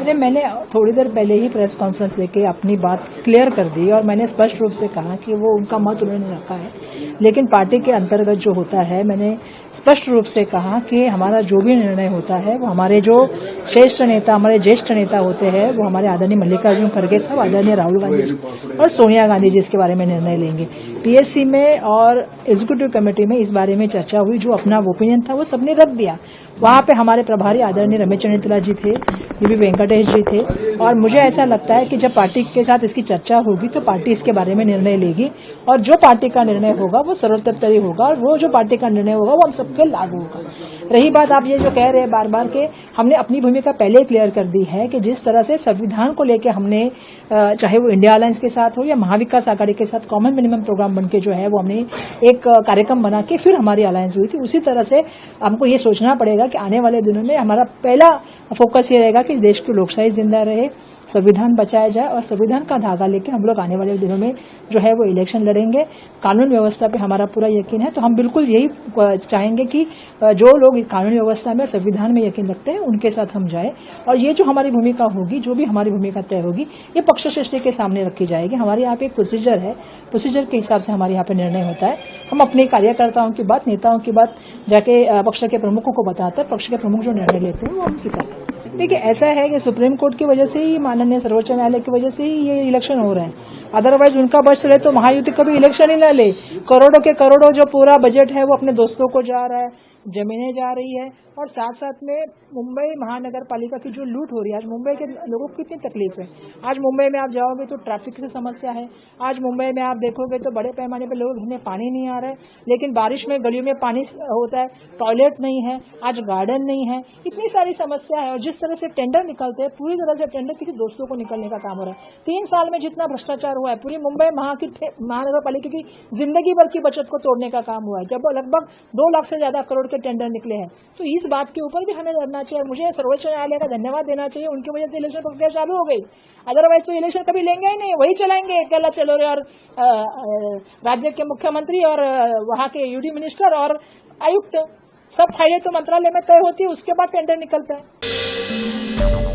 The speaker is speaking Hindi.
अरे मैंने थोड़ी देर पहले ही प्रेस कॉन्फ्रेंस लेके अपनी बात क्लियर कर दी और मैंने स्पष्ट रूप से कहा कि वो उनका मत उन्होंने रखा है, लेकिन पार्टी के अंतर्गत जो होता है मैंने स्पष्ट रूप से कहा कि हमारा जो भी निर्णय होता है वो हमारे जो श्रेष्ठ नेता, हमारे ज्येष्ठ नेता होते हैं वो हमारे आदरणीय मल्लिकार्जुन खड़गे साहब, आदरणीय राहुल गांधी जी और सोनिया गांधी जी इसके बारे में निर्णय लेंगे। पीएससी में और एग्जीक्यूटिव कमेटी में इस बारे में चर्चा हुई, जो अपना ओपिनियन था वो सबने रख दिया। वहां पे हमारे प्रभारी आदरणीय रमेश चंद्रा जी थे, यूबी वेंकटेश जी थे, और मुझे ऐसा लगता है कि जब पार्टी के साथ इसकी चर्चा होगी तो पार्टी इसके बारे में निर्णय लेगी और जो पार्टी का निर्णय होगा वो सर्वोत्तरी होगा और वो जो पार्टी का निर्णय होगा वो हम सबके लागू होगा। रही बात आप ये जो कह रहे हैं बार बार के, हमने अपनी भूमिका पहले क्लियर कर दी है कि जिस तरह से संविधान को लेकर हमने चाहे वो इंडिया अलायंस के साथ हो या महाविकास आघाड़ी के साथ कॉमन मिनिमम प्रोग्राम बनके जो है वो हमने एक कार्यक्रम बना के फिर हमारी अलायंस हुई थी, उसी तरह से हमको ये सोचना पड़ेगा कि आने वाले दिनों में हमारा पहला फोकस ये रहेगा कि देश की लोकशाही जिंदा रहे, संविधान बचाया जाए और संविधान का धागा लेके हम लोग आने वाले दिनों में जो है वो इलेक्शन लड़ेंगे। कानून व्यवस्था पे हमारा पूरा यकीन है, तो हम बिल्कुल यही चाहेंगे कि जो लोग कानून व्यवस्था में और संविधान में यकीन रखते हैं उनके साथ हम जाए और ये जो हमारी भूमिका होगी, जो भी हमारी भूमिका तय होगी, ये पक्षश्रेष्ठी के सामने रखी जाएगी। हमारे यहाँ पे एक प्रोसीजर है, प्रोसीजर के हिसाब से हमारे यहाँ पे निर्णय होता है। हम अपने कार्यकर्ताओं की बात, नेताओं की बात जाके पक्ष के प्रमुखों को बताते हैं, पक्ष के प्रमुख जो निर्णय लेते हैं वो हम स्वीकार करते हैं। देखिए ऐसा है कि सुप्रीम कोर्ट की वजह से ही, माननीय सर्वोच्च न्यायालय की वजह से ही ये इलेक्शन हो रहे हैं। अदरवाइज उनका बस चले तो महायुति कभी इलेक्शन ही ना ले। करोड़ों के करोड़ों जो पूरा बजट है वो अपने दोस्तों को जा रहा है, जमीनें जा रही है और साथ साथ में मुंबई महानगर पालिका की जो लूट हो रही है। आज मुंबई के लोगों को कितनी तकलीफ है। आज मुंबई में आप जाओगे तो ट्रैफिक की समस्या है। आज मुंबई में आप देखोगे तो बड़े पैमाने पर लोगों में पानी नहीं आ रहा है, लेकिन बारिश में गलियों में पानी होता है, टॉयलेट नहीं है, आज गार्डन नहीं है, इतनी सारी समस्या है। और जिस तरह से टेंडर निकलते हैं, पूरी तरह से टेंडर किसी दोस्तों को निकलने का काम हो रहा है। 3 साल में जितना भ्रष्टाचार हुआ है, पूरी मुंबई महानगर पालिका की जिंदगी भर की बचत को तोड़ने का काम हुआ है, जब लगभग 2 लाख से ज्यादा करोड़ के टेंडर निकले हैं। तो इस बात के ऊपर भी हमें लड़ना चाहिए। मुझे सर्वोच्च न्यायालय का धन्यवाद देना चाहिए, उनकी वजह से इलेक्शन प्रक्रिया चालू हो गई। अदरवाइज तो इलेक्शन कभी लेंगे ही नहीं, वही चलाएंगे कैला चलोरे और राज्य के मुख्यमंत्री और वहां के यूडी मिनिस्टर और आयुक्त, सब फाइलें तो मंत्रालय में तय होती है, उसके बाद टेंडर निकलता है।